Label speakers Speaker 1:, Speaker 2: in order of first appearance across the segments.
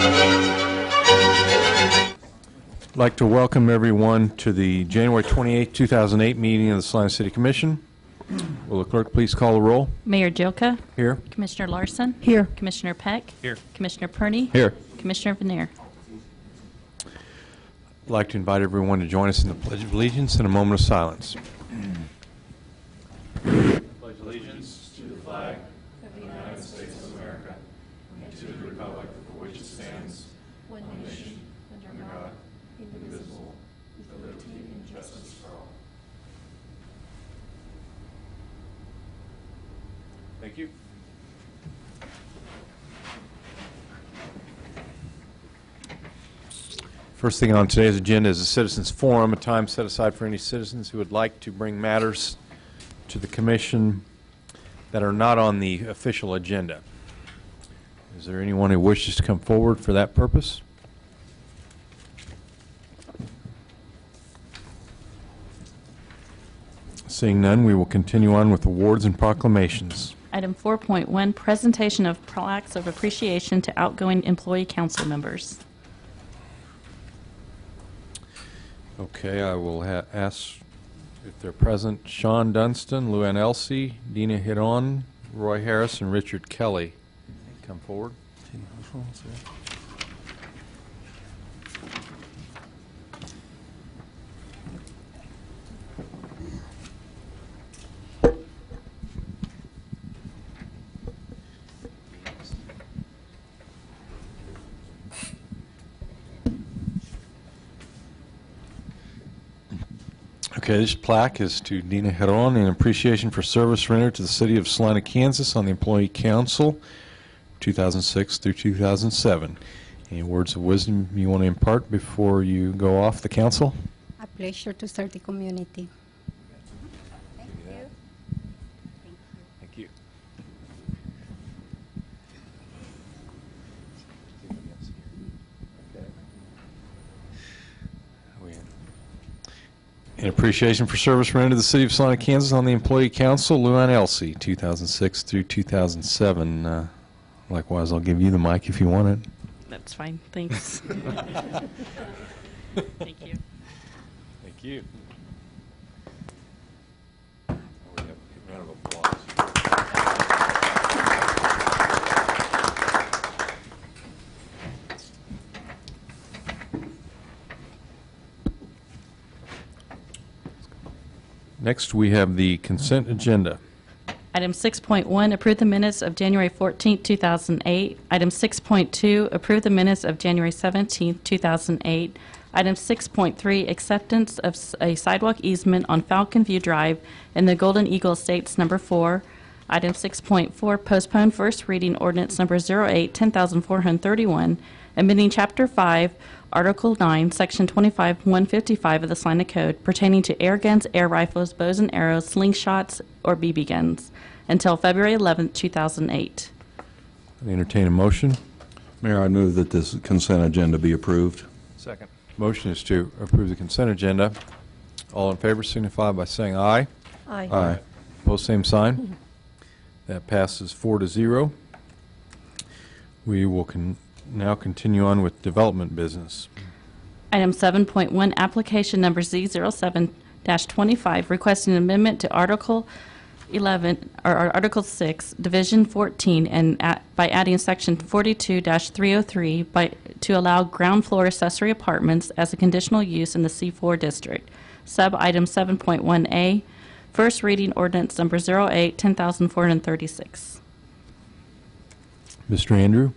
Speaker 1: I'd like to welcome everyone to the January 28, 2008 meeting of the Salina City Commission. Will the clerk please call the roll?
Speaker 2: Mayor Jilka.
Speaker 1: Here.
Speaker 2: Commissioner Larson.
Speaker 3: Here.
Speaker 2: Commissioner Peck.
Speaker 1: Here.
Speaker 2: Commissioner Perney.
Speaker 1: Here.
Speaker 2: Commissioner Vanier.
Speaker 1: I'd like to invite everyone to join us in the Pledge of Allegiance in a moment of silence. Pledge allegiance to the flag of the United States of America and to the republic for which it stands, one nation, under God, indivisible, with liberty and justice for all. Thank you. First thing on today's agenda is a citizens forum, a time set aside for any citizens who would like to bring matters to the commission that are not on the official agenda. Is there anyone who wishes to come forward for that purpose? Seeing none, we will continue on with awards and proclamations.
Speaker 2: Item 4.1, presentation of plaques of appreciation to outgoing employee council members.
Speaker 1: Okay, I will ask if they're present, Sean Dunstan, Luann Elsey, Dina Hidon, Roy Harris, and Richard Kelly. Come forward. Okay, this plaque is to Dina Heron in appreciation for service rendered to the city of Salina, Kansas on the Employee Council 2006 through 2007. Any words of wisdom you want to impart before you go off the council?
Speaker 3: A pleasure to serve the community.
Speaker 1: Thank you. In appreciation for service rendered to the city of Salina, Kansas on the Employee Council, Luann Elsey, 2006 through 2007. Likewise, I'll give you the mic if you want it.
Speaker 2: That's fine. Thanks. Thank you.
Speaker 1: Thank you. Round of applause. Next, we have the consent agenda.
Speaker 2: Item 6.1, approve the minutes of January 14, 2008. Item 6.2, approve the minutes of January 17, 2008. Item 6.3, acceptance of a sidewalk easement on Falcon View Drive in the Golden Eagle Estates number 4. Item 6.4, postpone first reading ordinance number 08-10431, amending Chapter 5, Article 9, Section 25-155 of the Salina Code pertaining to air guns, air rifles, bows and arrows, slingshots, or BB guns until February 11, 2008.
Speaker 1: I entertain a motion.
Speaker 4: Mayor, I move that this consent agenda be approved.
Speaker 1: Second. Motion is to approve the consent agenda. All in favor signify by saying aye.
Speaker 3: Aye.
Speaker 4: Aye.
Speaker 1: Opposed, same sign. That passes 4-0. We will now continue on with development business.
Speaker 2: Item 7.1, application number Z07-25, requesting an amendment to Article 11 or Article 6, Division 14, and by adding Section 42-303 to allow ground floor accessory apartments as a conditional use in the C4 district. Sub item 7.1A, first reading ordinance number 08-10436.
Speaker 1: Mr. Andrew.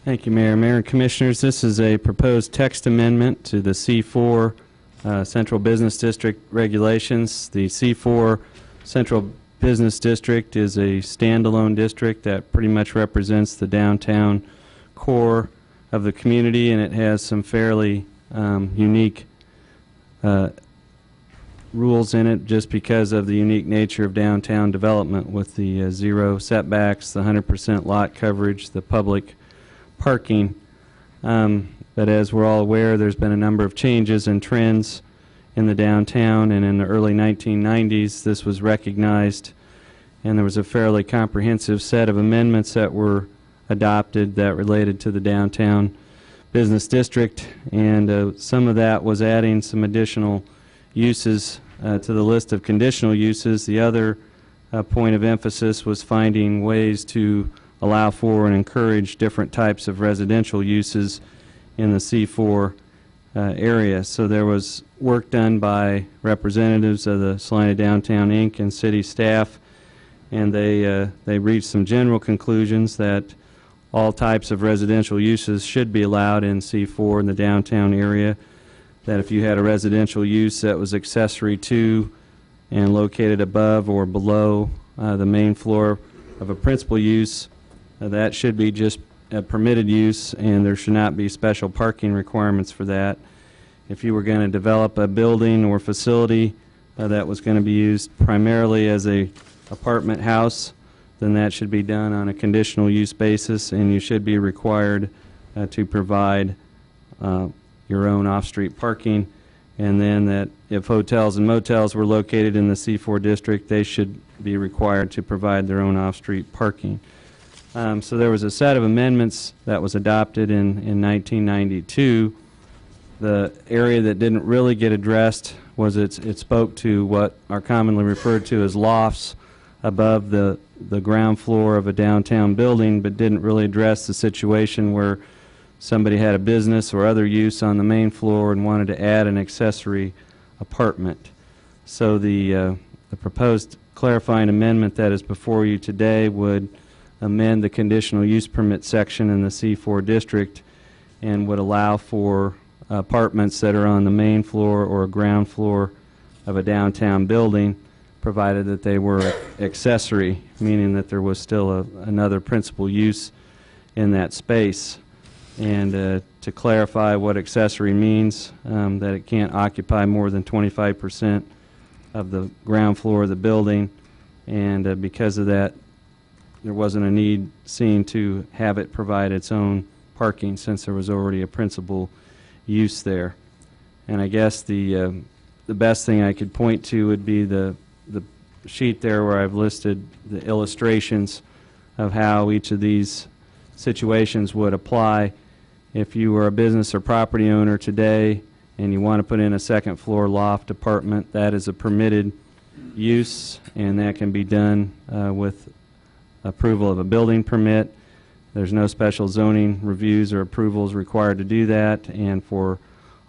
Speaker 5: Thank you, Mayor. Mayor and Commissioners, this is a proposed text amendment to the C4 Central Business District regulations. The C4 Central Business District is a standalone district that pretty much represents the downtown core of the community, and it has some fairly unique rules in it just because of the unique nature of downtown development with the zero setbacks, the 100% lot coverage, the public parking. But as we're all aware, there's been a number of changes and trends in the downtown, and in the early 1990s this was recognized, and there was a fairly comprehensive set of amendments that were adopted that related to the downtown business district, and some of that was adding some additional uses to the list of conditional uses. The other point of emphasis was finding ways to allow for and encourage different types of residential uses in the C4 area. So there was work done by representatives of the Salina Downtown Inc. and city staff, and they reached some general conclusions that all types of residential uses should be allowed in C4 in the downtown area, that if you had a residential use that was accessory to and located above or below the main floor of a principal use, that should be just a permitted use, and there should not be special parking requirements for that. If you were going to develop a building or facility that was going to be used primarily as a apartment house, then that should be done on a conditional use basis, and you should be required to provide your own off-street parking. And then that if hotels and motels were located in the C4 district, they should be required to provide their own off-street parking. So there was a set of amendments that was adopted in 1992. The area that didn't really get addressed was it spoke to what are commonly referred to as lofts above the ground floor of a downtown building, but didn't really address the situation where somebody had a business or other use on the main floor and wanted to add an accessory apartment. So the proposed clarifying amendment that is before you today would amend the conditional use permit section in the C4 district and would allow for apartments that are on the main floor or ground floor of a downtown building, provided that they were accessory, meaning that there was still another principal use in that space. And to clarify what accessory means, that it can't occupy more than 25% of the ground floor of the building, and because of that, there wasn't a need seen to have it provide its own parking since there was already a principal use there. And I guess the best thing I could point to would be the sheet there where I've listed the illustrations of how each of these situations would apply. If you were a business or property owner today and you want to put in a second floor loft apartment, that is a permitted use, and that can be done with approval of a building permit. There's no special zoning reviews or approvals required to do that. And for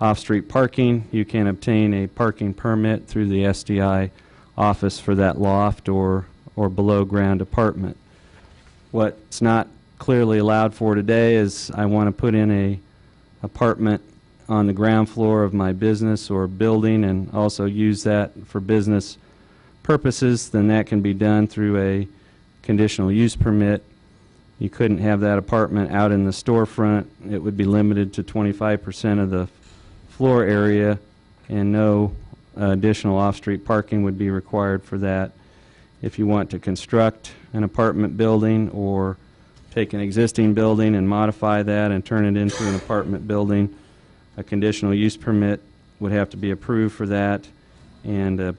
Speaker 5: off-street parking, you can obtain a parking permit through the SDI office for that loft or below ground apartment. What's not clearly allowed for today is I want to put in a apartment on the ground floor of my business or building and also use that for business purposes. Then that can be done through a conditional use permit. You couldn't have that apartment out in the storefront. It would be limited to 25% of the floor area, and no additional off-street parking would be required for that. If you want to construct an apartment building or take an existing building and modify that and turn it into an apartment building, a conditional use permit would have to be approved for that, and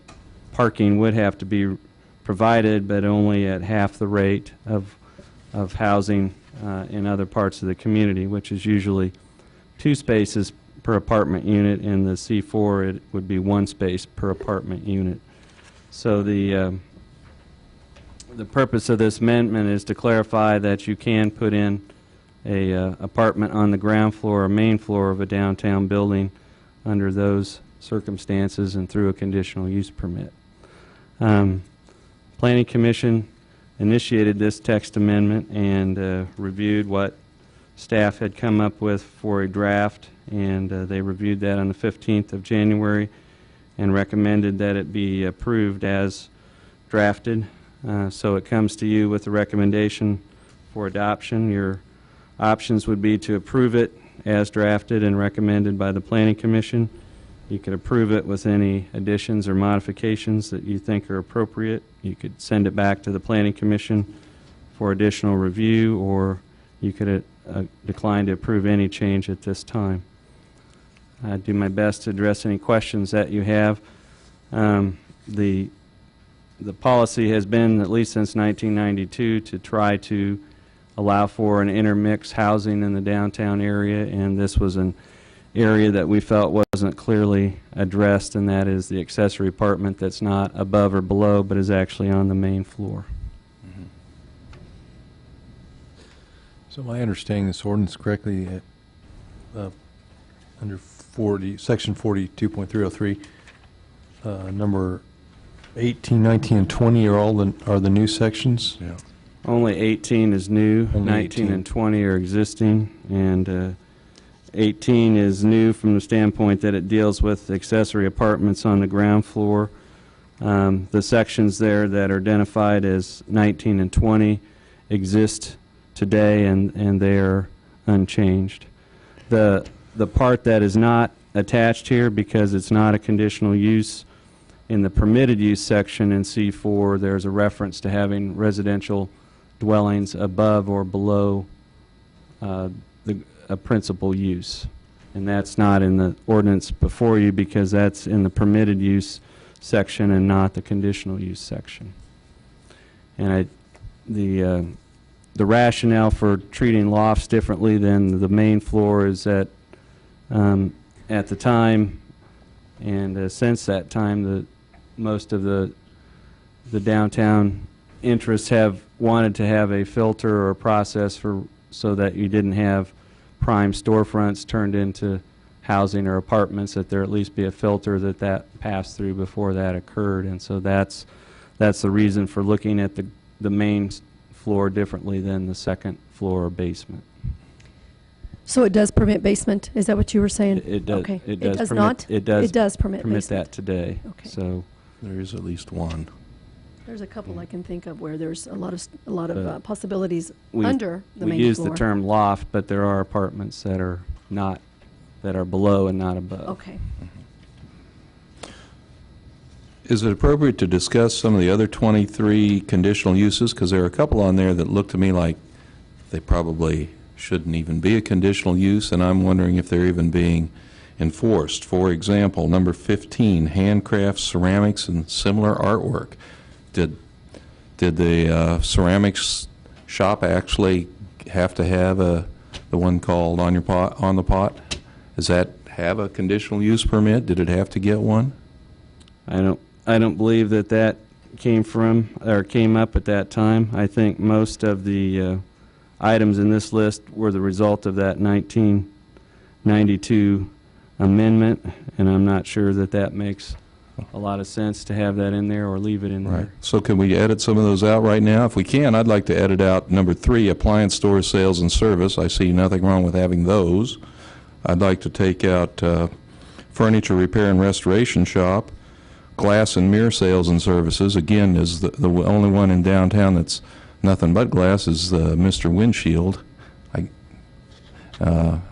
Speaker 5: parking would have to be provided, but only at half the rate of housing in other parts of the community, which is usually 2 spaces per apartment unit. In the C4, it would be 1 space per apartment unit. So the purpose of this amendment is to clarify that you can put in a apartment on the ground floor or main floor of a downtown building under those circumstances and through a conditional use permit. Planning Commission initiated this text amendment and reviewed what staff had come up with for a draft, and they reviewed that on the 15th of January and recommended that it be approved as drafted. So it comes to you with a recommendation for adoption. Your options would be to approve it as drafted and recommended by the Planning Commission. You could approve it with any additions or modifications that you think are appropriate. You could send it back to the Planning Commission for additional review, or you could decline to approve any change at this time. I'll do my best to address any questions that you have. The policy has been, at least since 1992, to try to allow for an intermix housing in the downtown area, and this was an area that we felt wasn't clearly addressed, and that is the accessory apartment that's not above or below, but is actually on the main floor.
Speaker 1: So am I understanding this ordinance correctly? Under 40, section 42.303, number 18, 19, and 20 are the new sections?
Speaker 4: Yeah.
Speaker 5: Only 18 is new,
Speaker 1: Only
Speaker 5: 19
Speaker 1: 18.
Speaker 5: and 20 are existing, and 18 is new from the standpoint that it deals with accessory apartments on the ground floor. The sections there that are identified as 19 and 20 exist today, and they are unchanged. The part that is not attached here, because it's not a conditional use, in the permitted use section in C4, there's a reference to having residential dwellings above or below a principal use. And that's not in the ordinance before you, because that's in the permitted use section and not the conditional use section. And the rationale for treating lofts differently than the main floor is that at the time and since that time, most of the downtown interests have wanted to have a filter or a process so that you didn't have prime storefronts turned into housing or apartments, that there at least be a filter that passed through before that occurred. And so that's the reason for looking at the main floor differently than the second floor or basement.
Speaker 6: So it does permit basement? Is that what you were saying?
Speaker 5: It does.
Speaker 6: Okay.
Speaker 5: It does
Speaker 6: does
Speaker 5: permit,
Speaker 6: not?
Speaker 5: It does.
Speaker 6: It does permit basement.
Speaker 5: that today.
Speaker 6: Okay.
Speaker 5: So
Speaker 4: There is at least one.
Speaker 6: There's a couple I can think of where there's a lot of possibilities
Speaker 5: we
Speaker 6: under the main
Speaker 5: we use
Speaker 6: floor.
Speaker 5: the term loft, but there are apartments that are below and not above.
Speaker 6: Okay.
Speaker 4: Is it appropriate to discuss some of the other 23 conditional uses? Because there are a couple on there that look to me like they probably shouldn't even be a conditional use, and I'm wondering if they're even being enforced. For example, number 15, handcrafts, ceramics, and similar artwork. Did the ceramics shop actually have to have the one called on the pot? Does that have a conditional use permit? Did it have to get one?
Speaker 5: I don't believe that came up at that time. I think most of the items in this list were the result of that 1992 amendment, and I'm not sure that makes a lot of sense to have that in there or leave it in there.
Speaker 4: So can we edit some of those out right now? If we can, I'd like to edit out number 3, appliance store sales and service. I see nothing wrong with having those. I'd like to take out furniture repair and restoration shop, glass and mirror sales and services. Again, is the only one in downtown that's nothing but glass is Mr. Windshield.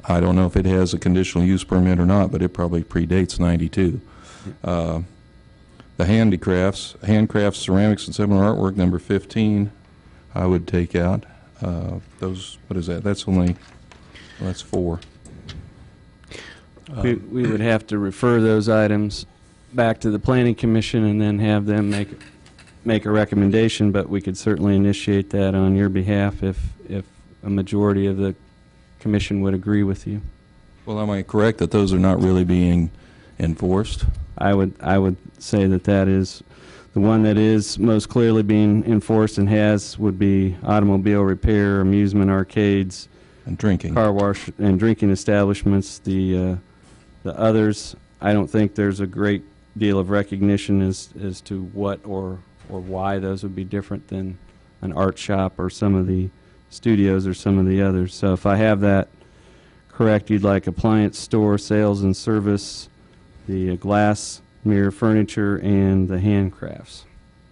Speaker 4: I don't know if it has a conditional use permit or not, but it probably predates 92. The handicrafts, ceramics, and similar artwork, number 15, I would take out. Those, what is that? That's 4.
Speaker 5: We would have to refer those items back to the Planning Commission and then have them make a recommendation, but we could certainly initiate that on your behalf if a majority of the Commission would agree with you.
Speaker 4: Well, am I correct that those are not really being enforced?
Speaker 5: I would say that is the one that is most clearly being enforced and would be automobile repair, amusement arcades,
Speaker 4: And drinking.
Speaker 5: car wash, and drinking establishments. The others, I don't think there's a great deal of recognition as to what or why those would be different than an art shop or some of the studios or some of the others. So if I have that correct, you'd like appliance store sales and service, the glass, mirror, furniture, and the handcrafts.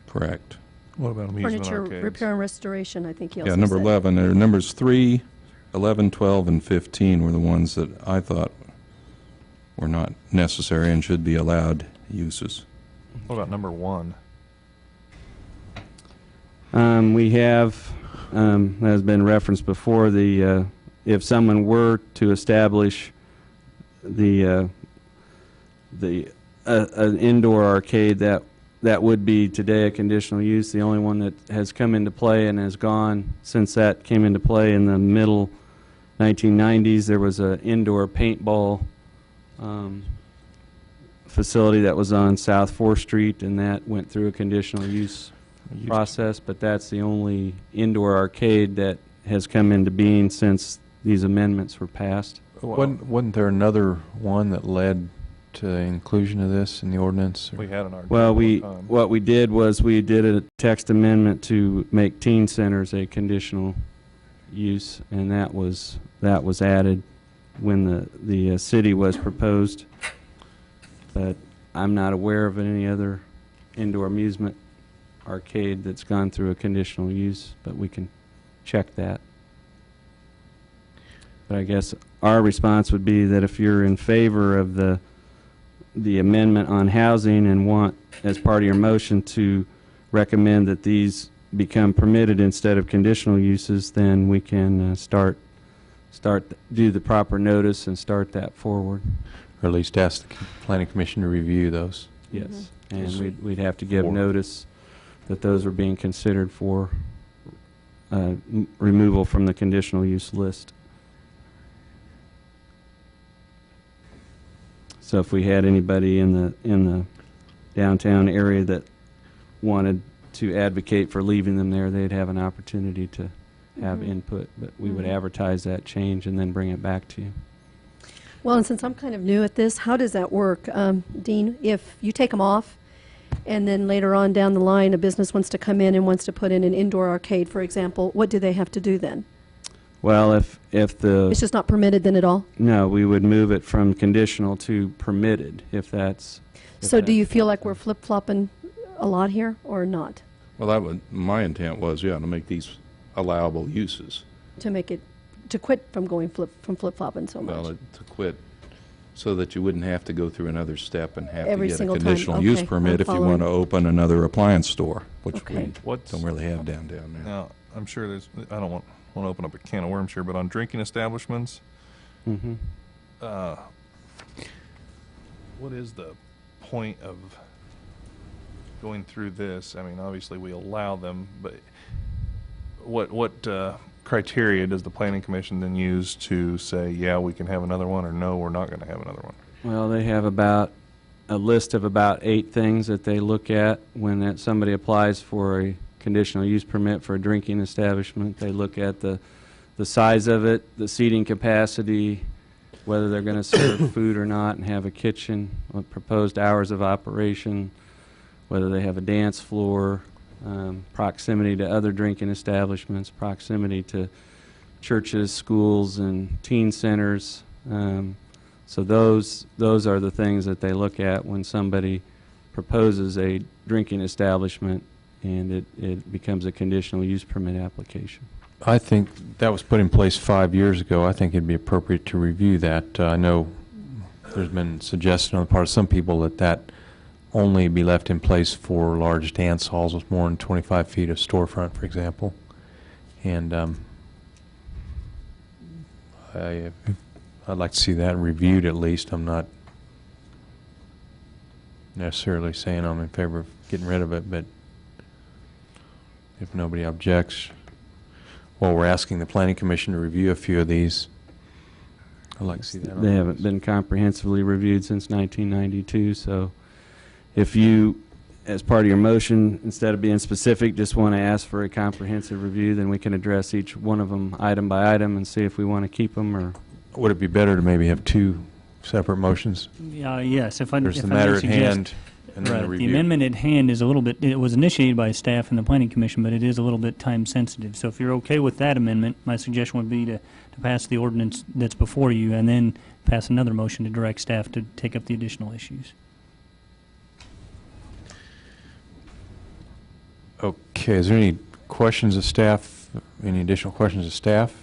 Speaker 4: Correct.
Speaker 1: What about amusement
Speaker 6: Furniture
Speaker 1: arcades?
Speaker 6: repair and restoration, I think he also
Speaker 4: Yeah, number
Speaker 6: said.
Speaker 4: 11. Numbers 3, 11, 12, and 15 were the ones that I thought were not necessary and should be allowed uses.
Speaker 7: What about number 1?
Speaker 5: We have, as has been referenced before, if someone were to establish an indoor arcade that that would be today a conditional use. The only one that has come into play and has gone since that came into play in the middle 1990s, there was an indoor paintball facility that was on South 4th Street, and that went through a conditional use process, but that's the only indoor arcade that has come into being since these amendments were passed.
Speaker 1: Wasn't there another one that led to inclusion of this in the ordinance?
Speaker 7: We had an argument.
Speaker 5: Well,
Speaker 7: one time.
Speaker 5: what we did was we did a text amendment to make teen centers a conditional use, and that was added when the city was proposed. But I'm not aware of any other indoor amusement arcade that's gone through a conditional use, but we can check that. But I guess our response would be that if you're in favor of the amendment on housing and want, as part of your motion, to recommend that these become permitted instead of conditional uses, then we can do the proper notice and start that forward.
Speaker 1: Or at least ask the Planning Commission to review those.
Speaker 5: Yes, and we'd have to give notice that those are being considered for removal from the conditional use list. So if we had anybody in the downtown area that wanted to advocate for leaving them there, they'd have an opportunity to have input. But we would advertise that change and then bring it back to you.
Speaker 6: Well, and since I'm kind of new at this, how does that work? Dean, if you take them off and then later on down the line a business wants to come in and wants to put in an indoor arcade, for example, what do they have to do then?
Speaker 5: Well, if the...
Speaker 6: It's just not permitted then at all?
Speaker 5: No, we would move it from conditional to permitted, if that's...
Speaker 6: So do you feel like we're flip-flopping a lot here or not?
Speaker 4: Well, my intent was, to make these allowable uses.
Speaker 6: To make it, to quit from going flip-flopping so much?
Speaker 4: Well, to quit so that you wouldn't have to go through another step and have
Speaker 6: Every
Speaker 4: to get a
Speaker 6: single time.
Speaker 4: conditional use
Speaker 6: Okay,
Speaker 4: permit
Speaker 6: I'm
Speaker 4: if you
Speaker 6: following.
Speaker 4: want to open another appliance store, which
Speaker 6: Okay.
Speaker 4: we don't really have down there.
Speaker 7: Now, I'm sure there's, I don't want to open up a can of worms here, but on drinking establishments,
Speaker 5: Mm-hmm.
Speaker 7: what is the point of going through this? I mean, obviously we allow them, but what criteria does the Planning Commission then use to say, yeah, we can have another one, or no, we're not going to have another one?
Speaker 5: Well, they have about a list of about 8 things that they look at when somebody applies for a conditional use permit for a drinking establishment. They look at the size of it, the seating capacity, whether they're going to serve food or not and have a kitchen, what proposed hours of operation, whether they have a dance floor, proximity to other drinking establishments, proximity to churches, schools, and teen centers. So those are the things that they look at when somebody proposes a drinking establishment and it becomes a conditional use permit application.
Speaker 1: I think that was put in place 5 years ago. I think it'd be appropriate to review that. I know there's been suggestion on the part of some people that only be left in place for large dance halls with more than 25 feet of storefront, for example. And I'd like to see that reviewed at least. I'm not necessarily saying I'm in favor of getting rid of it, but if nobody objects, well, we're asking the Planning Commission to review a few of these. I'd like to see that.
Speaker 5: They haven't been comprehensively reviewed since 1992, so if you, as part of your motion, instead of being specific, just want to ask for a comprehensive review, then we can address each one of them item by item and see if we want to keep them or...
Speaker 1: Would it be better to maybe have 2 separate motions?
Speaker 8: Yes, if I
Speaker 1: There's
Speaker 8: if
Speaker 1: the
Speaker 8: I may
Speaker 1: matter at
Speaker 8: suggest-
Speaker 1: hand and then the
Speaker 8: Right.
Speaker 1: review.
Speaker 8: The amendment at hand is a little bit, it was initiated by staff and the Planning Commission, but it is a little bit time sensitive. So if you're okay with that amendment, my suggestion would be to pass the ordinance that's before you and then pass another motion to direct staff to take up the additional issues.
Speaker 1: Okay, is there any questions of staff, any additional questions of staff?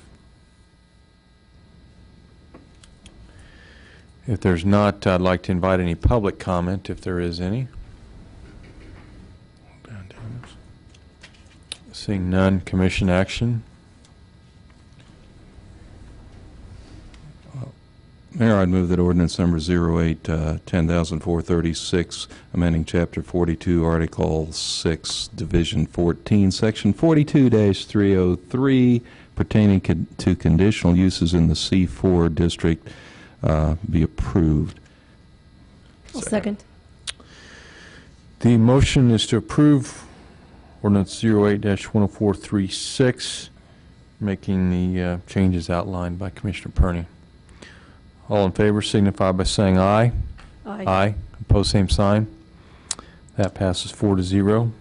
Speaker 1: If there's not, I'd like to invite any public comment, if there is any. Seeing none, commission action.
Speaker 4: Mayor, I'd move that ordinance number 08-10436, amending Chapter 42, Article 6, Division 14, Section 42-303, pertaining to conditional uses in the C4 district, be approved.
Speaker 6: I'll second.
Speaker 1: The motion is to approve ordinance 08-10436, making the changes outlined by Commissioner Perney. All in favor signify by saying aye.
Speaker 6: Aye.
Speaker 1: Opposed, same sign. That passes 4-0.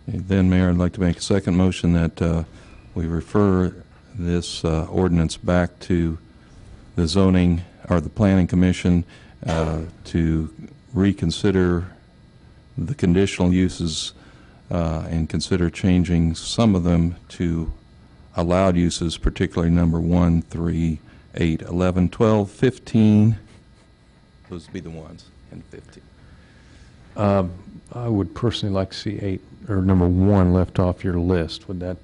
Speaker 4: Then, Mayor, I'd like to make a second motion that we refer this ordinance back to the zoning, or the Planning Commission, to reconsider the conditional uses and consider changing some of them to allowed uses, particularly number 1, 3, 8, 11, 12, 15. Those would be the ones, and 15.
Speaker 1: I would personally like to see 8, or number 1 left off your list. Would that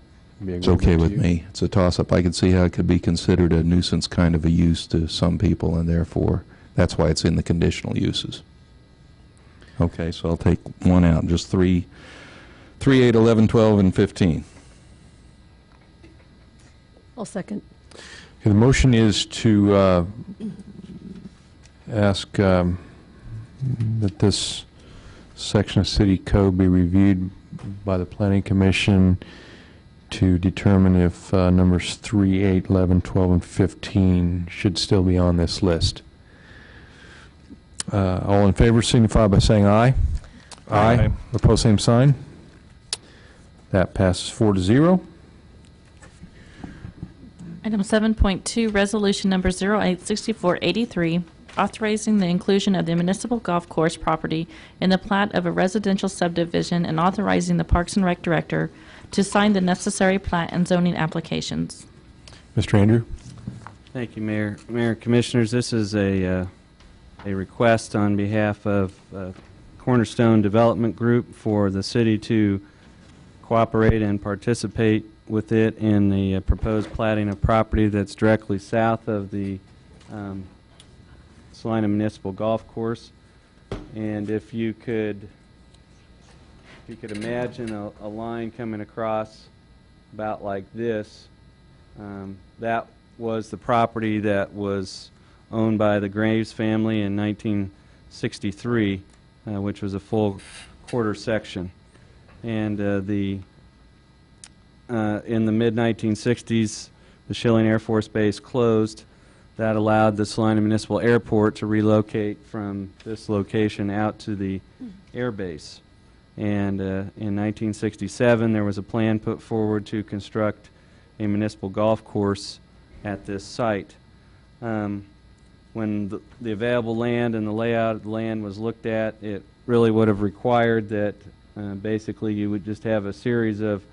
Speaker 1: be
Speaker 4: It's okay with me. It's a toss-up. I can see how it could be considered a nuisance kind of a use to some people, and therefore, that's why it's in the conditional uses. Okay, so I'll take 1 out, just 3, 8, 11, 12, and 15.
Speaker 6: I'll second.
Speaker 1: Okay, the motion is to ask that this section of City Code be reviewed by the Planning Commission to determine if numbers 3, 8, 11, 12, and 15 should still be on this list. All in favor signify by saying aye.
Speaker 7: Aye.
Speaker 1: Opposed, same sign. That passes 4-0.
Speaker 2: Item 7.2, resolution number 086483, authorizing the inclusion of the municipal golf course property in the plat of a residential subdivision and authorizing the Parks and Rec Director to sign the necessary plat and zoning applications.
Speaker 1: Mr. Andrew?
Speaker 5: Thank you, Mayor. Mayor and Commissioners, this is a request on behalf of Cornerstone Development Group for the city to cooperate and participate with it in the proposed platting of property that's directly south of the Salina Municipal Golf Course. And if you could imagine a line coming across about like this, that was the property that was owned by the Graves family in 1963, which was a full quarter section. And in the mid-1960s, the Schilling Air Force Base closed. That allowed the Salina Municipal Airport to relocate from this location out to the air base. And in 1967, there was a plan put forward to construct a municipal golf course at this site. When the available land and the layout of the land was looked at, it really would have required that basically you would just have a series of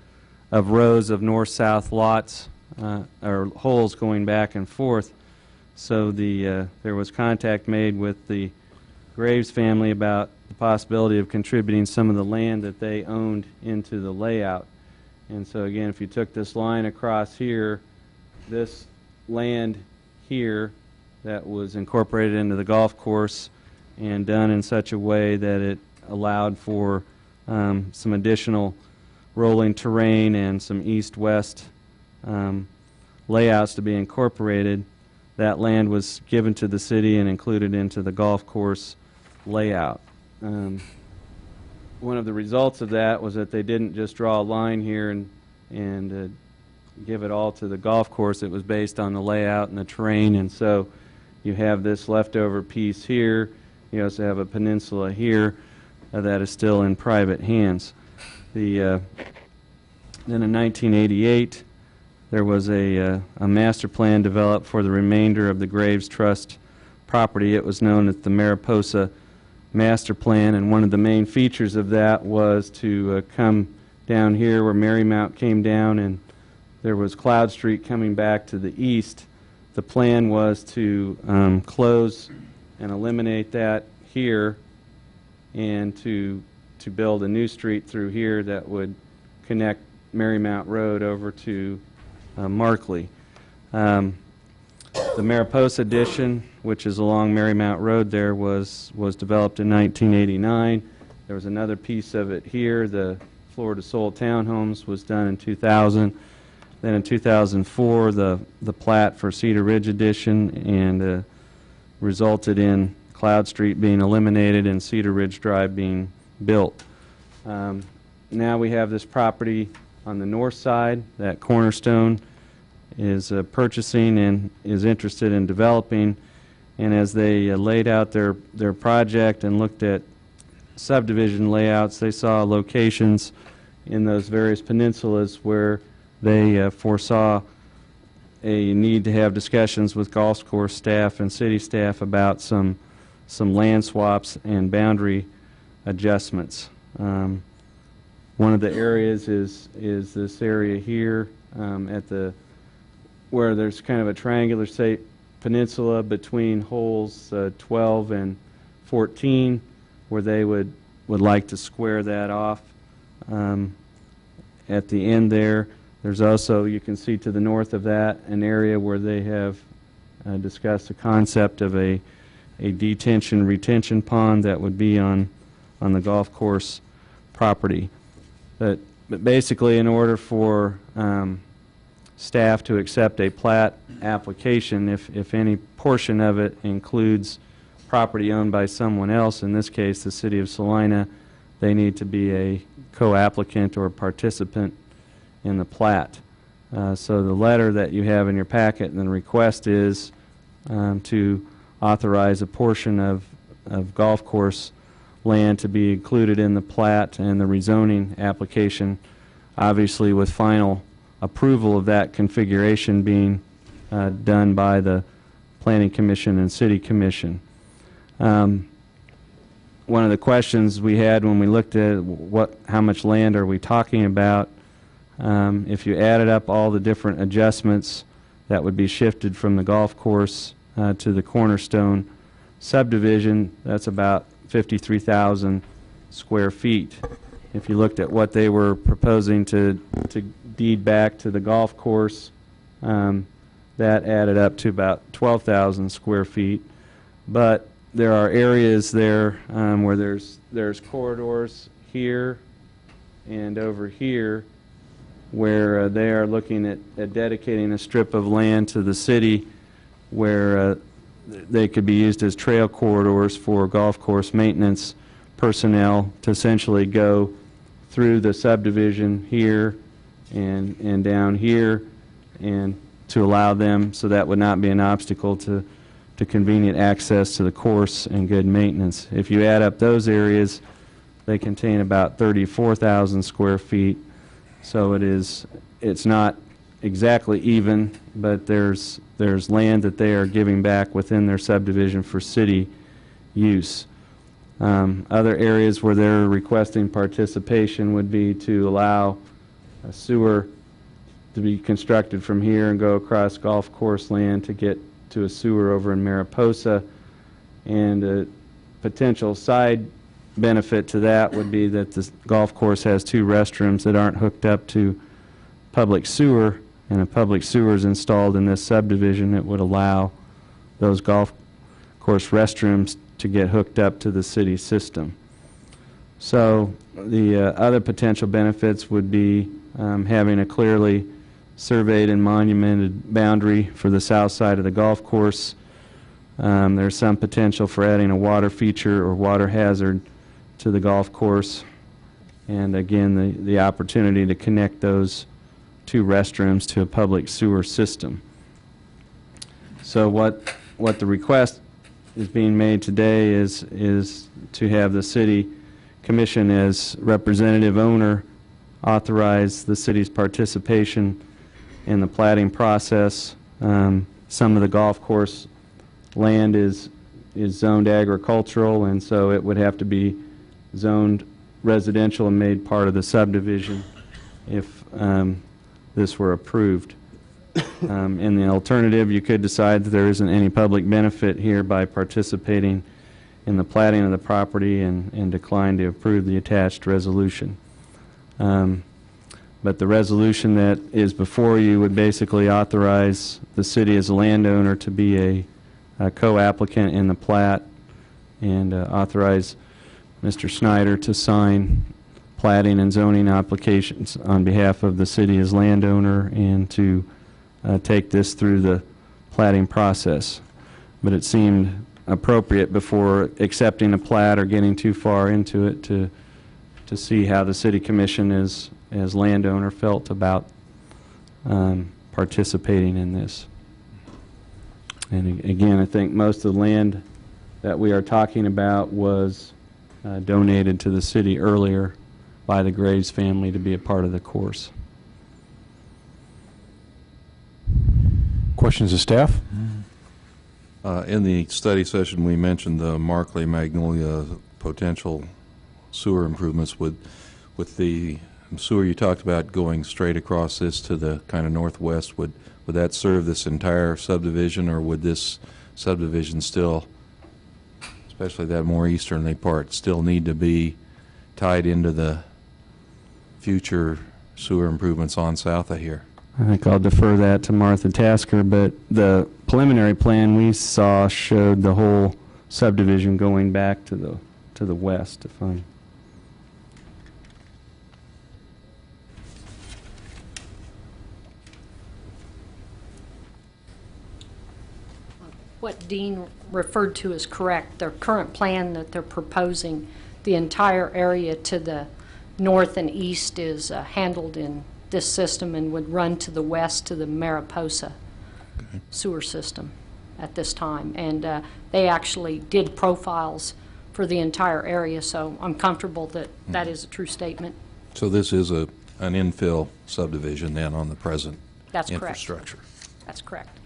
Speaker 5: rows of north-south lots or holes going back and forth. So there was contact made with the Graves family about the possibility of contributing some of the land that they owned into the layout. And so again, if you took this line across here, this land here that was incorporated into the golf course and done in such a way that it allowed for some additional rolling terrain and some east-west layouts to be incorporated, that land was given to the city and included into the golf course layout. One of the results of that was that they didn't just draw a line here and give it all to the golf course. It was based on the layout and the terrain, and so you have this leftover piece here. You also have a peninsula here that is still in private hands. Then in 1988, there was a master plan developed for the remainder of the Graves Trust property. It was known as the Mariposa Master Plan, and one of the main features of that was to come down here where Marymount came down, and there was Cloud Street coming back to the east. The plan was to close and eliminate that here and to build a new street through here that would connect Marymount Road over to Markley. The Mariposa addition which is along Marymount Road there, was developed in 1989. There was another piece of it here. The Florida Soul Townhomes was done in 2000. Then in 2004, the plat for Cedar Ridge Edition, and resulted in Cloud Street being eliminated and Cedar Ridge Drive being built. Now we have this property on the north side that Cornerstone is purchasing and is interested in developing. And as they laid out their project and looked at subdivision layouts, they saw locations in those various peninsulas where they foresaw a need to have discussions with golf course staff and city staff about some land swaps and boundary adjustments. One of the areas is this area here at the where there's kind of a triangular shaped peninsula between holes 12 and 14, where they would like to square that off. At the end there's also, you can see to the north of that, an area where they have discussed the concept of a detention retention pond that would be on the golf course property. But basically, in order for staff to accept a plat application, if any portion of it includes property owned by someone else, in this case the City of Salina, they need to be a co-applicant or participant in the plat. So the letter that you have in your packet and the request is to authorize a portion of golf course land to be included in the plat and the rezoning application, obviously with final approval of that configuration being done by the Planning Commission and City Commission. One of the questions we had when we looked at how much land are we talking about, if you added up all the different adjustments that would be shifted from the golf course to the Cornerstone subdivision, that's about 53,000 square feet. If you looked at what they were proposing to deed back to the golf course, that added up to about 12,000 square feet. But there are areas there where there's corridors here and over here where they are looking at dedicating a strip of land to the city where they could be used as trail corridors for golf course maintenance personnel to essentially go through the subdivision here and down here, and to allow them, so that would not be an obstacle to convenient access to the course and good maintenance. If you add up those areas, they contain about 34,000 square feet. So it's not exactly even, but there's land that they are giving back within their subdivision for city use. Other areas where they're requesting participation would be to allow a sewer to be constructed from here and go across golf course land to get to a sewer over in Mariposa. And a potential side benefit to that would be that the golf course has 2 restrooms that aren't hooked up to public sewer, and a public sewer is installed in this subdivision that would allow those golf course restrooms to get hooked up to the city system. So the other potential benefits would be having a clearly surveyed and monumented boundary for the south side of the golf course. There's some potential for adding a water feature or water hazard to the golf course, and again the opportunity to connect those 2 restrooms to a public sewer system. So what the request is being made today is to have the City Commission as representative owner authorize the city's participation in the platting process. Some of the golf course land is zoned agricultural, and so it would have to be zoned residential and made part of the subdivision if this were approved. In the alternative, you could decide that there isn't any public benefit here by participating in the platting of the property and decline to approve the attached resolution. But the resolution that is before you would basically authorize the city as a landowner to be co-applicant in the plat, and authorize Mr. Snyder to sign platting and zoning applications on behalf of the city as landowner, and to take this through the platting process. But it seemed appropriate before accepting a plat or getting too far into it to see how the city commission as landowner felt about participating in this. And again, I think most of the land that we are talking about was donated to the city earlier by the Graves family to be a part of the course.
Speaker 1: Questions of staff?
Speaker 4: In the study session, we mentioned the Markley Magnolia potential sewer improvements. With the sewer you talked about going straight across this to the kind of northwest, would that serve this entire subdivision, or would this subdivision still, especially that more easterly part, still need to be tied into the future sewer improvements on south of here?
Speaker 5: I think I'll defer that to Martha Tasker, but the preliminary plan we saw showed the whole subdivision going back to the west, if I'm...
Speaker 9: What Dean referred to is correct. Their current plan that they're proposing, the entire area to the north and east is handled in this system and would run to the west to the Mariposa sewer system at this time. And they actually did profiles for the entire area, so I'm comfortable that that is a true statement.
Speaker 4: So this is an infill subdivision then on the present
Speaker 9: That's correct.
Speaker 4: infrastructure.
Speaker 9: That's correct.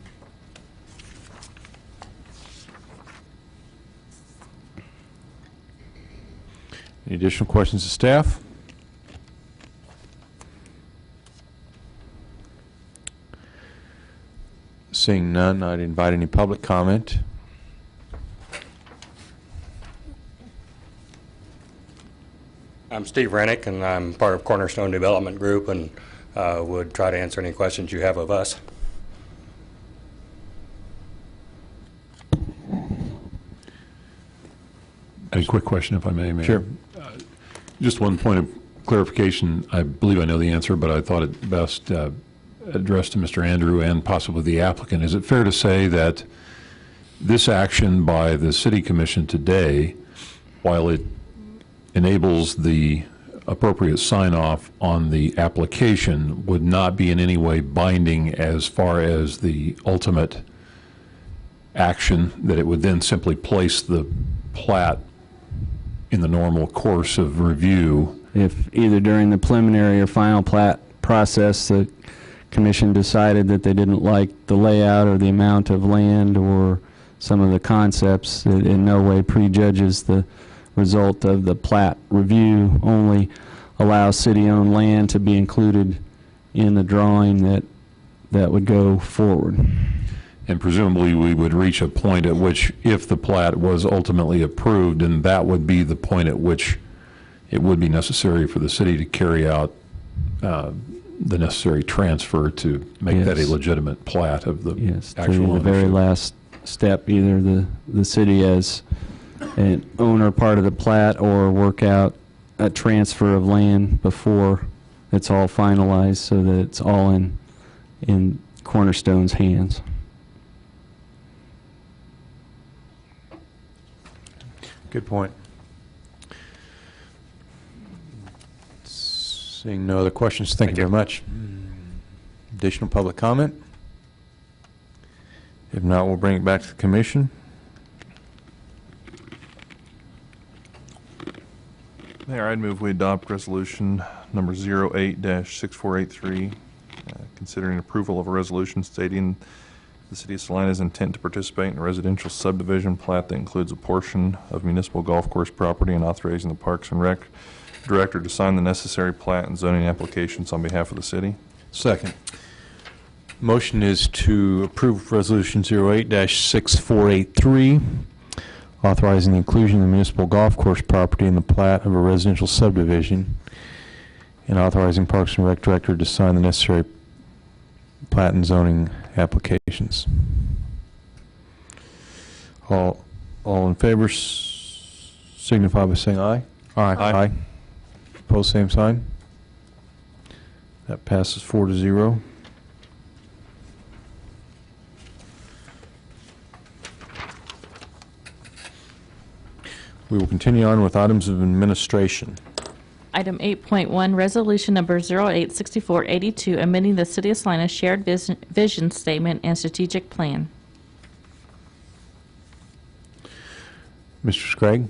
Speaker 1: Any additional questions of staff? Seeing none, I'd invite any public comment.
Speaker 10: I'm Steve Rennick, and I'm part of Cornerstone Development Group, and would try to answer any questions you have of us.
Speaker 11: A quick question, if I may, Mayor.
Speaker 1: Sure.
Speaker 11: Just one point of clarification. I believe I know the answer, but I thought it best addressed to Mr. Andrew and possibly the applicant. Is it fair to say that this action by the City Commission today, while it enables the appropriate sign-off on the application, would not be in any way binding as far as the ultimate action, that it would then simply place the plat in the normal course of review?
Speaker 5: If either during the preliminary or final plat process the commission decided that they didn't like the layout or the amount of land or some of the concepts, it in no way prejudges the result of the plat review, only allows city-owned land to be included in the drawing that would go forward.
Speaker 11: And presumably we would reach a point at which, if the plat was ultimately approved, and that would be the point at which it would be necessary for the city to carry out the necessary transfer to make that a legitimate plat of the actual
Speaker 5: to the very last step, either the city as an owner part of the plat or work out a transfer of land before it's all finalized so that it's all in Cornerstone's hands.
Speaker 1: Good point. Seeing no other questions, thank you very much. Additional public comment? If not, we'll bring it back to the commission.
Speaker 7: Mayor, I'd move we adopt resolution number 08-6483, considering approval of a resolution stating the City of Salina's intent to participate in a residential subdivision plat that includes a portion of municipal golf course property, and authorizing the Parks and Rec Director to sign the necessary plat and zoning applications on behalf of the city.
Speaker 4: Second.
Speaker 1: Motion is to approve Resolution 08-6483, authorizing the inclusion of the municipal golf course property in the plat of a residential subdivision, and authorizing Parks and Rec Director to sign the necessary plat and zoning applications. All in favor signify by saying aye.
Speaker 7: Aye.
Speaker 1: Opposed, same sign. That passes 4-0. We will continue on with items of administration.
Speaker 2: Item 8.1, Resolution Number 086482, amending the City of Salina Shared Vision Statement and Strategic Plan.
Speaker 1: Mr. Scragg?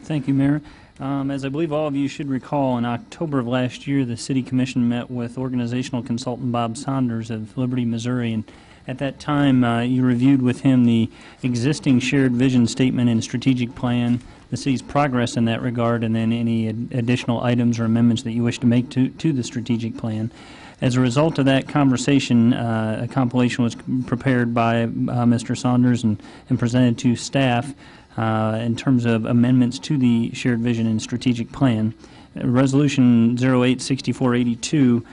Speaker 8: Thank you, Mayor. As I believe all of you should recall, in October of last year, the City Commission met with organizational consultant Bob Saunders of Liberty, Missouri, and at that time, you reviewed with him the existing shared vision statement and strategic plan, the city's progress in that regard, and then any additional items or amendments that you wish to make to the strategic plan. As a result of that conversation, a compilation was prepared by Mr. Saunders and presented to staff in terms of amendments to the shared vision and strategic plan. Resolution 086482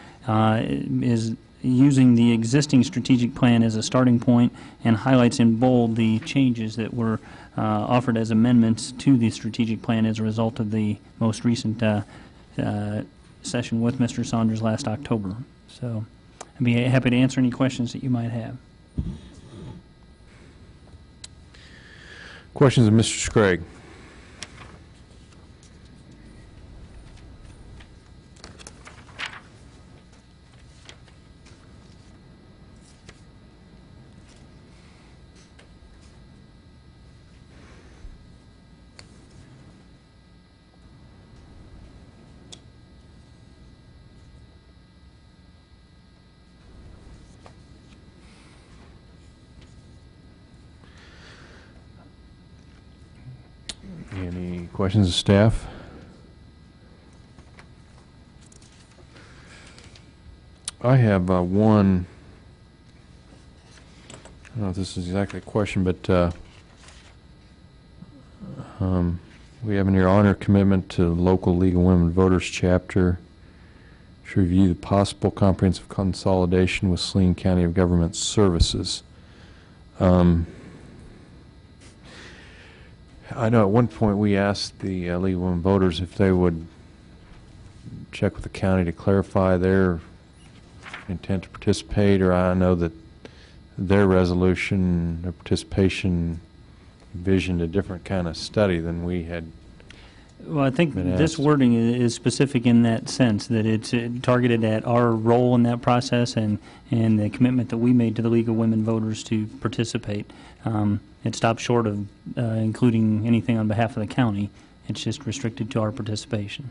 Speaker 8: is using the existing strategic plan as a starting point and highlights in bold the changes that were offered as amendments to the strategic plan as a result of the most recent session with Mr. Saunders last October. So I'd be happy to answer any questions that you might have.
Speaker 1: Questions of Mr. Scragg? Any questions of staff? I have one, I don't know if this is exactly a question, but we have in your honor commitment to local League of Women Voters chapter to review the possible comprehensive consolidation with Saline County of Government Services. I know at one point we asked the League of Women Voters if they would check with the county to clarify their intent to participate, or I know that their resolution, their participation envisioned a different kind of study than we had.
Speaker 8: Well, I think
Speaker 1: been
Speaker 8: this
Speaker 1: asked.
Speaker 8: wording is specific in that sense, that it's targeted at our role in that process and the commitment that we made to the League of Women Voters to participate. It stops short of including anything on behalf of the county. It's just restricted to our participation.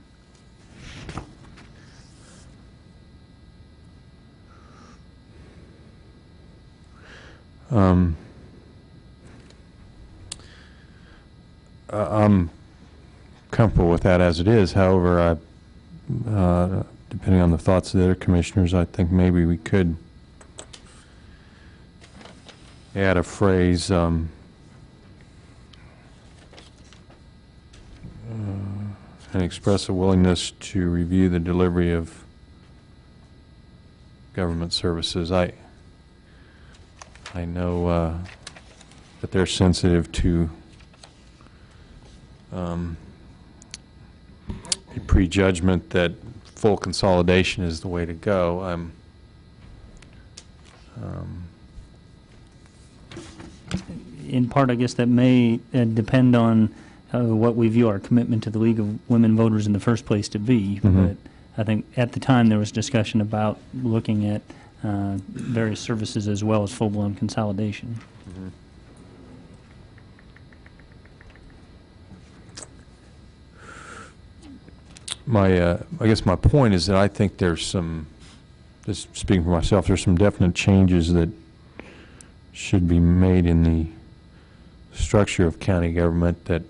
Speaker 1: I'm comfortable with that as it is. However, depending on the thoughts of the other commissioners, I think maybe we could add a phrase, and express a willingness to review the delivery of government services. I know that they're sensitive to a prejudgment that full consolidation is the way to go.
Speaker 8: In part, I guess that may depend on what we view our commitment to the League of Women Voters in the first place to be.
Speaker 1: Mhm.
Speaker 8: But I think at the time there was discussion about looking at various services as well as full-blown consolidation.
Speaker 1: Mhm. I guess my point is that I think there's some, just speaking for myself, there's some definite changes that should be made in the structure of county government that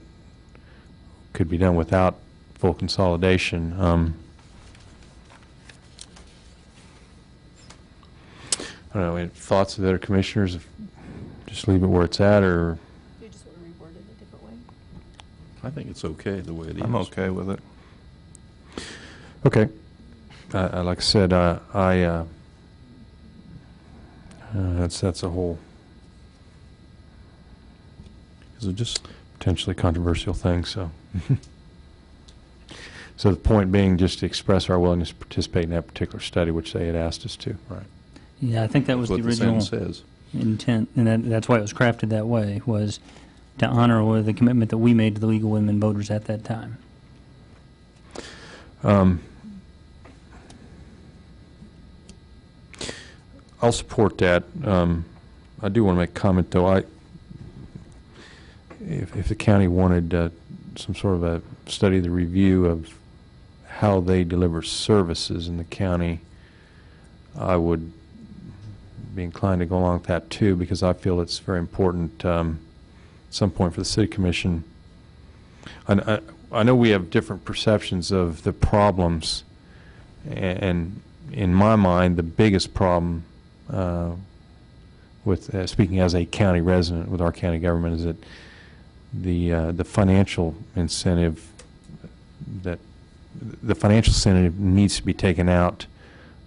Speaker 1: could be done without full consolidation. I don't know, any thoughts of the other commissioners? Just leave it where it's at, or?
Speaker 6: You just want to reword it a different way?
Speaker 4: I think it's okay the way it is.
Speaker 7: I'm okay with it.
Speaker 1: Okay. Like I said, that's a whole
Speaker 4: Is it just,
Speaker 1: potentially controversial thing, so. So the point being just to express our willingness to participate in that particular study, which they had asked us to, right?
Speaker 8: Yeah, I think that was
Speaker 4: what
Speaker 8: the
Speaker 4: the
Speaker 8: original
Speaker 4: sentence says?
Speaker 8: intent, and that's why it was crafted that way, was to honor the commitment that we made to the League of Women Voters at that time.
Speaker 1: I'll support that. I do want to make a comment, though. If the county wanted some sort of a study, the review of how they deliver services in the county, I would be inclined to go along with that too, because I feel it's very important at some point for the City Commission. I know we have different perceptions of the problems, and in my mind, the biggest problem with speaking as a county resident with our county government is that the financial incentive needs to be taken out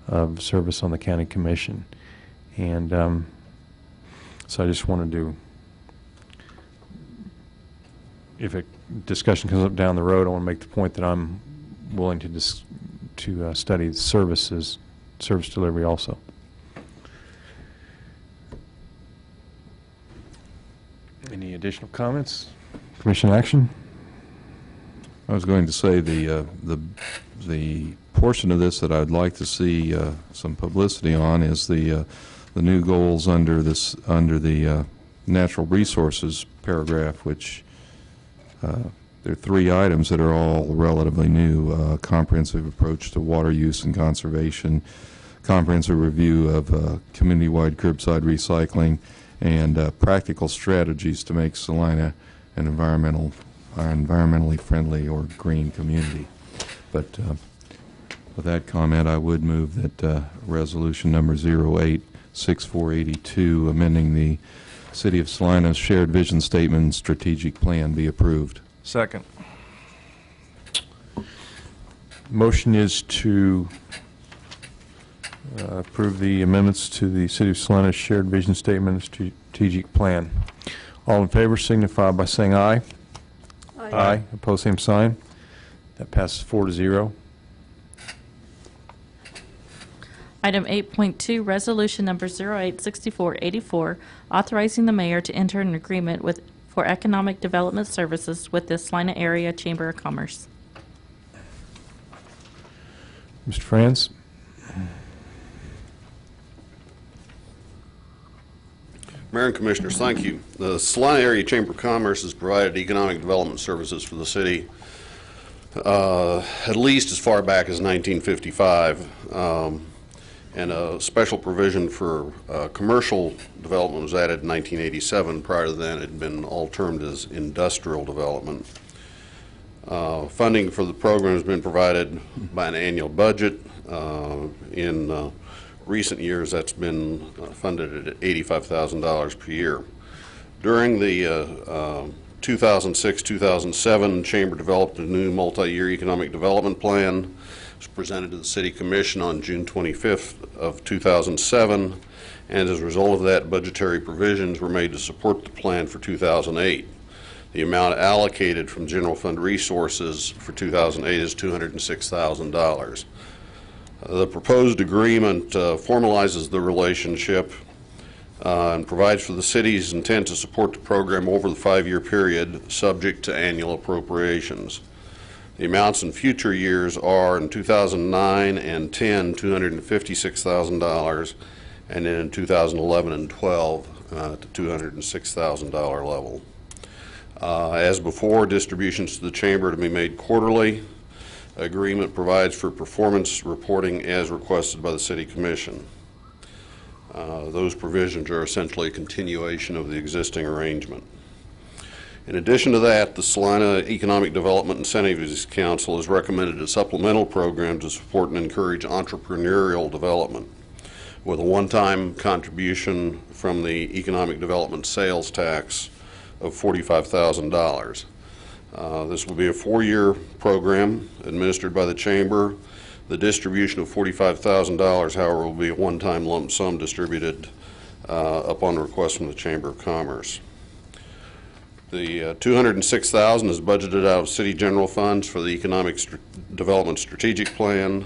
Speaker 1: of service on the county commission, and so I just wanted to, if a discussion comes up down the road, I want to make the point that I'm willing to study the service delivery also. Any additional comments? Commission action?
Speaker 4: I was going to say the portion of this that I'd like to see some publicity on is the new goals under the natural resources paragraph, which there are 3 items that are all relatively new: comprehensive approach to water use and conservation, comprehensive review of community-wide curbside recycling, and practical strategies to make Salina an environmentally friendly or green community. But with that comment, I would move that resolution number 086482, amending the City of Salina's shared vision statement and strategic plan, be approved.
Speaker 7: Second.
Speaker 1: Motion is to approve the amendments to the City of Salina's shared vision statement and strategic plan. All in favor signify by saying aye. Aye. Opposed, same sign. That passes 4-0.
Speaker 2: Item 8.2, Resolution Number 086484, authorizing the mayor to enter an agreement for economic development services with the Salina Area Chamber of Commerce.
Speaker 1: Mr. Franz?
Speaker 12: Mayor and Commissioners, thank you. The Salina Area Chamber of Commerce has provided economic development services for the city at least as far back as 1955, and a special provision for commercial development was added in 1987. Prior to that, it had been all termed as industrial development. Funding for the program has been provided by an annual budget. In recent years, that's been funded at $85,000 per year. During the 2006-2007, Chamber developed a new multi-year economic development plan. It was presented to the City Commission on June 25th of 2007, and as a result of that, budgetary provisions were made to support the plan for 2008. The amount allocated from general fund resources for 2008 is $206,000. The proposed agreement formalizes the relationship and provides for the city's intent to support the program over the 5-year period, subject to annual appropriations. The amounts in future years are in 2009 and 10, $256,000, and then in 2011 and 12, the $206,000 level. As before, distributions to the Chamber to be made quarterly. Agreement provides for performance reporting as requested by the City Commission. Those provisions are essentially a continuation of the existing arrangement. In addition to that, the Salina Economic Development Incentives Council has recommended a supplemental program to support and encourage entrepreneurial development with a one-time contribution from the Economic Development Sales Tax of $45,000. This will be a 4-year program administered by the Chamber. The distribution of $45,000, however, will be a one-time lump sum distributed upon request from the Chamber of Commerce. The $206,000 is budgeted out of city general funds for the Economic Development Strategic Plan.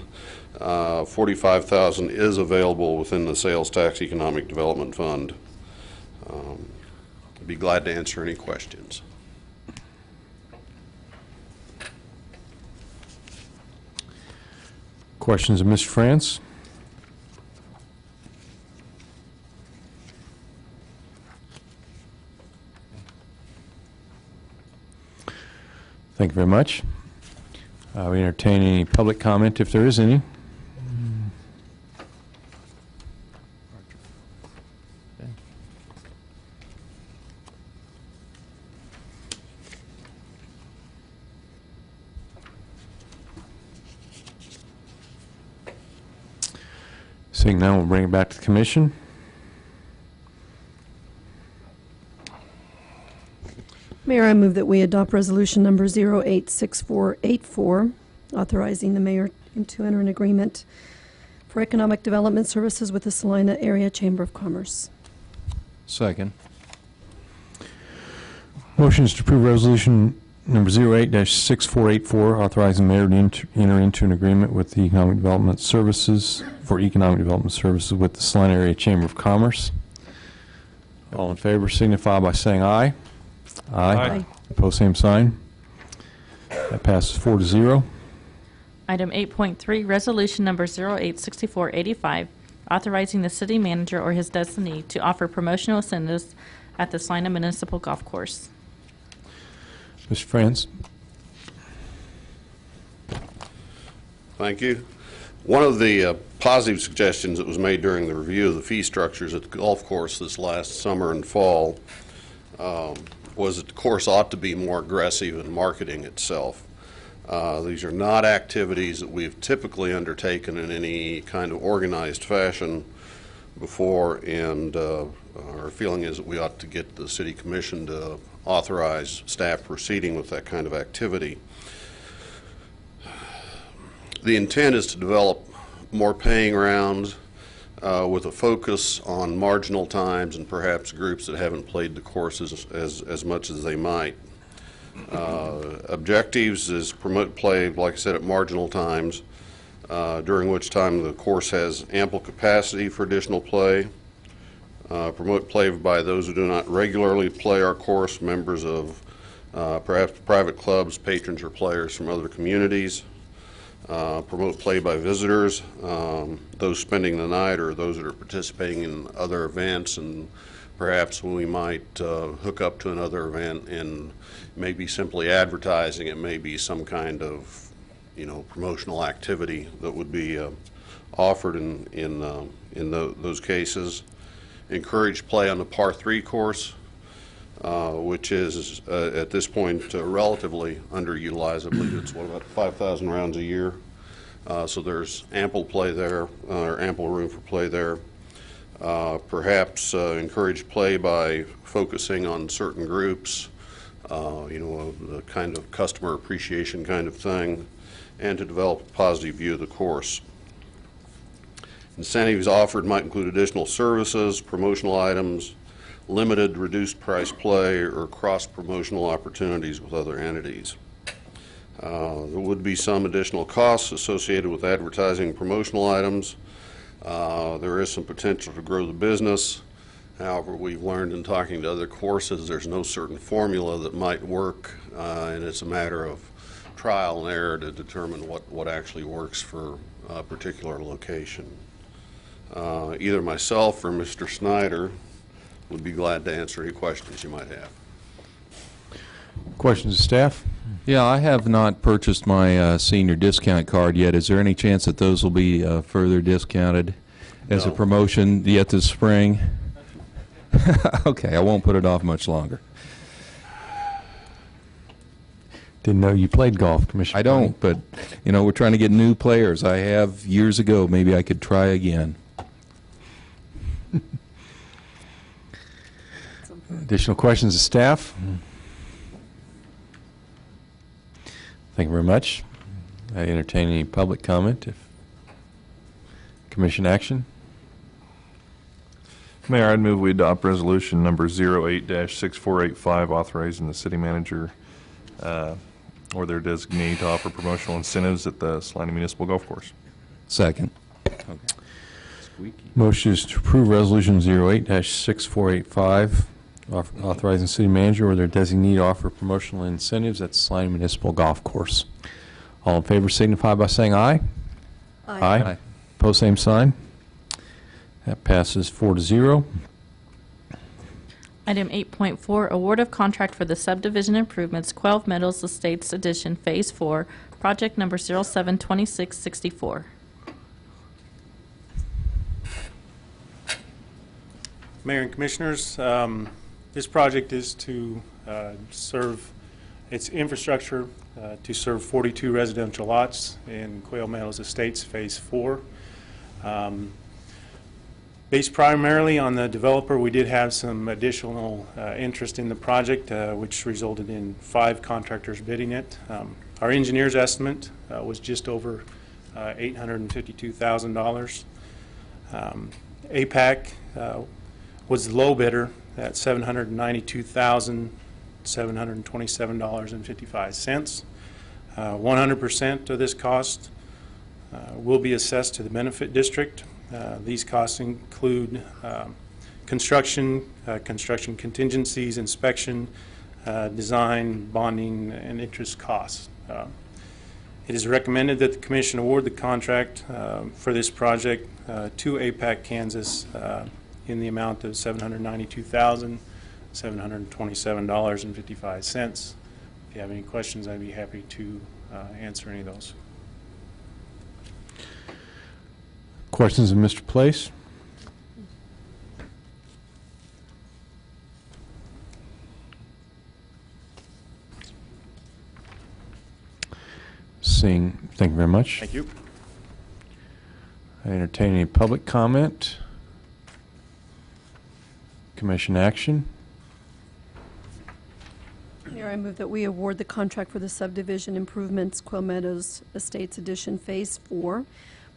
Speaker 12: $45,000 is available within the Sales Tax Economic Development Fund. I'd be glad to answer any questions.
Speaker 1: Questions of Mr. France? Thank you very much. We entertain any public comment if there is any. Seeing none, we'll bring it back to the commission.
Speaker 6: Mayor, I move that we adopt resolution number 086484, authorizing the mayor to enter an agreement for economic development services with the Salina Area Chamber of Commerce.
Speaker 4: Second.
Speaker 1: Motion is to approve resolution number 08-6484, authorizing the mayor to enter into an agreement with the economic development services for economic development services with the Salina Area Chamber of Commerce. All in favor signify by saying aye.
Speaker 6: Aye.
Speaker 1: Opposed, same sign. That passes 4-0.
Speaker 2: Item 8.3, resolution number 086485, authorizing the city manager or his designee to offer promotional incentives at the Salina Municipal Golf Course.
Speaker 1: Mr. France?
Speaker 12: Thank you. One of the positive suggestions that was made during the review of the fee structures at the golf course this last summer and fall was that the course ought to be more aggressive in marketing itself. These are not activities that we've typically undertaken in any kind of organized fashion before, and our feeling is that we ought to get the City Commission to authorize staff proceeding with that kind of activity. The intent is to develop more paying rounds with a focus on marginal times and perhaps groups that haven't played the courses as much as they might. Objectives is promote play, like I said, at marginal times, during which time the course has ample capacity for additional play. Promote play by those who do not regularly play our course, members of perhaps private clubs, patrons, or players from other communities. Promote play by visitors, those spending the night or those that are participating in other events, and perhaps we might hook up to another event and maybe simply advertising. It may be some kind of, promotional activity that would be offered in those cases. Encourage play on the par 3 course, which is at this point relatively underutilized. I believe it's about 5,000 rounds a year. So there's ample play there, or ample room for play there. Perhaps encourage play by focusing on certain groups, the kind of customer appreciation kind of thing, and to develop a positive view of the course. Incentives offered might include additional services, promotional items, limited reduced price play, or cross-promotional opportunities with other entities. There would be some additional costs associated with advertising promotional items. There is some potential to grow the business. However, we've learned in talking to other courses there's no certain formula that might work, and it's a matter of trial and error to determine what actually works for a particular location. Either myself or Mr. Snyder would be glad to answer any questions you might have.
Speaker 1: Questions of staff?
Speaker 4: Yeah, I have not purchased my senior discount card yet. Is there any chance that those will be further discounted as a
Speaker 12: No.
Speaker 4: promotion yet this spring? Okay, I won't put it off much longer.
Speaker 1: Didn't know you played golf, Commissioner.
Speaker 4: I don't, but, we're trying to get new players. I have years ago. Maybe I could try again.
Speaker 1: Additional questions of staff? Thank you very much. I entertain any public comment. If commission action?
Speaker 7: Mayor, I'd move we adopt resolution number 08-6485, authorizing the city manager or their designee to offer promotional incentives at the Salina Municipal Golf Course.
Speaker 4: Second.
Speaker 1: Motion is to approve Resolution 08-6485, authorizing city manager or their designee to offer promotional incentives at the Salina Municipal Golf Course. All in favor signify by saying aye. Aye. Pose same sign. That passes 4-0.
Speaker 2: Item 8.4, award of contract for the subdivision improvements, Quail Meadows Estates Edition, Phase 4, project number 072664.
Speaker 13: Mayor and Commissioners, this project is to serve, its infrastructure to serve 42 residential lots in Quail Meadows Estates Phase 4. Based primarily on the developer, we did have some additional interest in the project, which resulted in 5 contractors bidding it. Our engineer's estimate was just over $852,000. APAC was the low bidder at $792,727.55. 100% of this cost will be assessed to the benefit district. These costs include construction contingencies, inspection, design, bonding, and interest costs. It is recommended that the Commission award the contract for this project to APAC Kansas in the amount of $792,727.55. If you have any questions, I'd be happy to answer any of those.
Speaker 1: Questions of Mr. Place? Seeing, thank you very much.
Speaker 13: Thank you.
Speaker 1: I entertain any public comment. Commission action.
Speaker 6: Mayor, I move that we award the contract for the subdivision improvements, Quail Meadows Estates Edition Phase 4,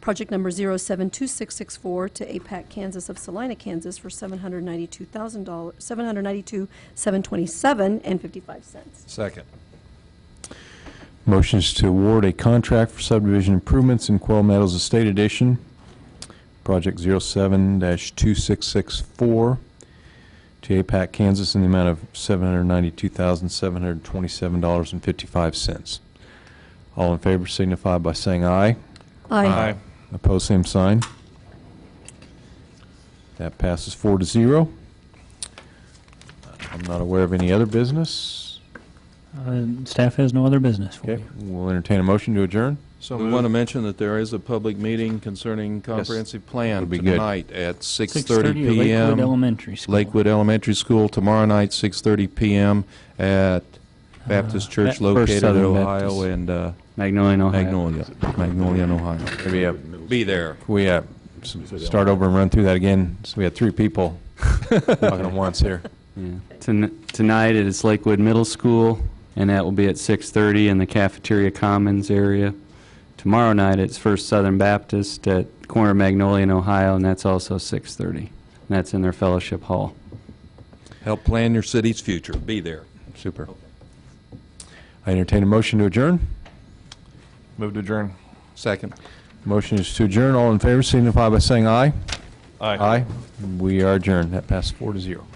Speaker 6: project number 072664 to APAC Kansas of Salina, Kansas for $792,727.55.
Speaker 4: Second.
Speaker 1: Motion is to award a contract for subdivision improvements in Quail Meadows Estate Edition, project 07-2664 to APAC Kansas in the amount of $792,727.55. All in favor signify by saying aye.
Speaker 6: Aye.
Speaker 1: Opposed, same sign. That passes 4-0. I'm not aware of any other business.
Speaker 8: Staff has no other business for
Speaker 1: Okay,
Speaker 8: you.
Speaker 1: we'll entertain a motion to adjourn.
Speaker 4: So we want to mention that there is a public meeting concerning comprehensive plan
Speaker 1: Would be good.
Speaker 4: tonight at
Speaker 8: 6:30
Speaker 4: 6:30
Speaker 8: at
Speaker 4: p.m.
Speaker 8: Lakewood Elementary School.
Speaker 4: Lakewood Elementary School, tomorrow night, 6:30 p.m. at Baptist Church
Speaker 5: First
Speaker 4: located in
Speaker 5: Southern
Speaker 4: Ohio
Speaker 5: Baptist.
Speaker 4: and
Speaker 5: Magnolia, Ohio.
Speaker 4: Magnolia, in Ohio.
Speaker 1: Maybe
Speaker 4: Be there.
Speaker 1: we start over and run through that again. So we had 3 people talking at once here.
Speaker 5: Yeah. Tonight it is Lakewood Middle School, and that will be at 6:30 in the Cafeteria Commons area. Tomorrow night it's First Southern Baptist at corner of Magnolia in Ohio, and that's also 6:30. And that's in their fellowship hall.
Speaker 4: Help plan your city's future. Be there.
Speaker 1: Super. I entertain a motion to adjourn.
Speaker 7: Move to adjourn.
Speaker 4: Second.
Speaker 1: Motion is to adjourn. All in favor signify by saying aye.
Speaker 7: Aye.
Speaker 1: Aye. We are adjourned. That passes 4-0.